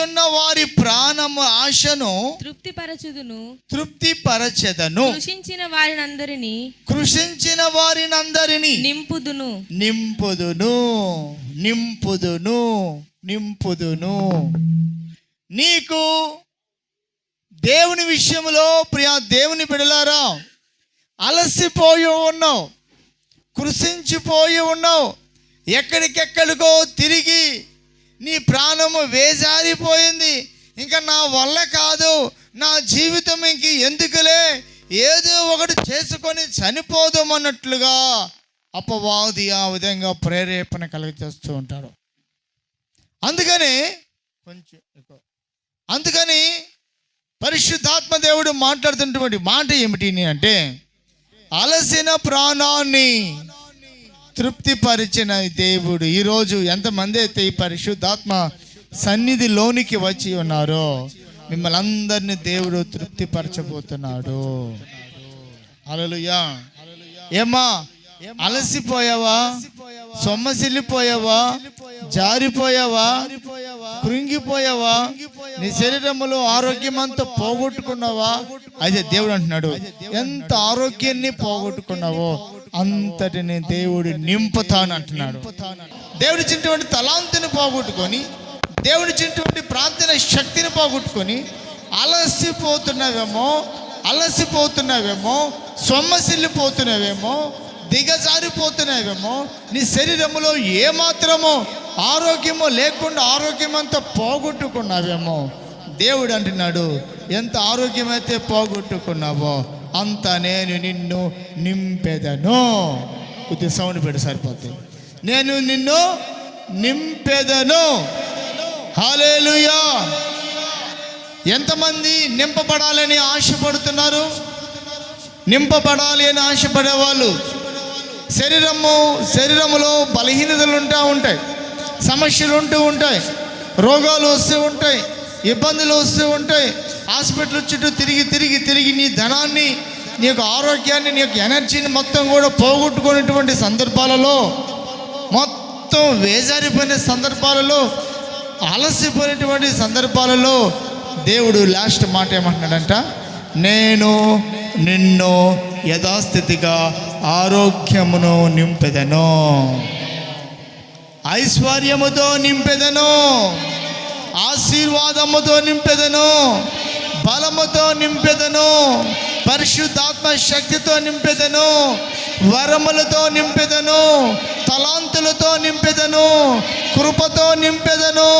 ఉన్న వారి ప్రాణము ఆశను తృప్తిపరచెదను. కృషించిన వారినందరినీ నింపుదును. నీకు దేవుని విషయంలో ప్రియా దేవుని బిడ్డలారా అలసిపోయి ఉన్నావు, కృషించిపోయి ఉన్నావు, ఎక్కడికెక్కడికో తిరిగి నీ ప్రాణము వేజారిపోయింది. ఇంకా నా వల్ల కాదు, నా జీవితం ఇంక ఎందుకులే, ఏదో ఒకటి చేసుకొని చనిపోదామన్నట్లుగా అపవాది ఆ విధంగా ప్రేరేపణ కలిగజేస్తూ ఉంటాడు. అందుకని పరిశుద్ధాత్మ దేవుడు మాట్లాడుతున్నటువంటి మాట ఏమిటి అంటే, అలసిన ప్రాణాన్ని తృప్తిపరిచిన దేవుడు. ఈరోజు ఎంతమంది అయితే ఈ పరిశుద్ధాత్మ సన్నిధిలోనికి వచ్చి ఉన్నారో మిమ్మల్ని అందరినీ దేవుడు తృప్తిపరచబోతున్నాడు. హల్లెలూయా. ఏమా అలసిపోయావా, సొమ్మసిల్లిపోయావా, జారిపోయావా, కృంగిపోయావా, నీ శరీరంలో ఆరోగ్యం అంతా పోగొట్టుకున్నావా? అయితే దేవుడు అంటున్నాడు, ఎంత ఆరోగ్యాన్ని పోగొట్టుకున్నావో అంతటిని దేవుడు నింపుతాను అంటున్నాడు. దేవుడి చిన్నటువంటి తలాంతిని పోగొట్టుకొని, దేవుడి చిన్నటువంటి ప్రార్థన శక్తిని పోగొట్టుకొని అలసిపోతున్నావేమో, సొమ్మసిల్లిపోతున్నావేమో, దిగజారిపోతున్నావేమో, నీ శరీరంలో ఏమాత్రమో ఆరోగ్యమో లేకుండా ఆరోగ్యం అంతా పోగొట్టుకున్నావేమో. దేవుడు అంటున్నాడు, ఎంత ఆరోగ్యమైతే పోగొట్టుకున్నావో అంత నేను నిన్ను నింపెదను. కొద్దిగా సౌండ్ పెట్టి సరిపోతుంది. నేను నిన్ను నింపెదను. హల్లెలూయా. ఎంతమంది నింపబడాలని ఆశపడుతున్నారు? నింపబడాలి అని ఆశపడేవాళ్ళు శరీరములో బలహీనతలు ఉంటాయి, సమస్యలు ఉంటాయి, రోగాలు వస్తూ ఉంటాయి, ఇబ్బందులు వస్తూ ఉంటాయి. హాస్పిటల్ చుట్టూ తిరిగి నీ ధనాన్ని, నీ యొక్క ఆరోగ్యాన్ని, నీ యొక్క ఎనర్జీని మొత్తం కూడా పోగొట్టుకునేటువంటి సందర్భాలలో, మొత్తం వేజారిపోయిన సందర్భాలలో, అలసిపోయినటువంటి సందర్భాలలో దేవుడు లాస్ట్ మాట ఏమంటున్నాడంట, నేను నిన్ను యథాస్థితిగా ఆరోగ్యమును నింపెదను, ఐశ్వర్యముతో నింపెదను, ఆశీర్వాదముతో నింపెదను, బలముతో నింపెదను, పరిశుద్ధాత్మ శక్తితో నింపెదను, వరములతో నింపెదను, తలాంతులతో నింపెదను, కృపతో నింపెదను.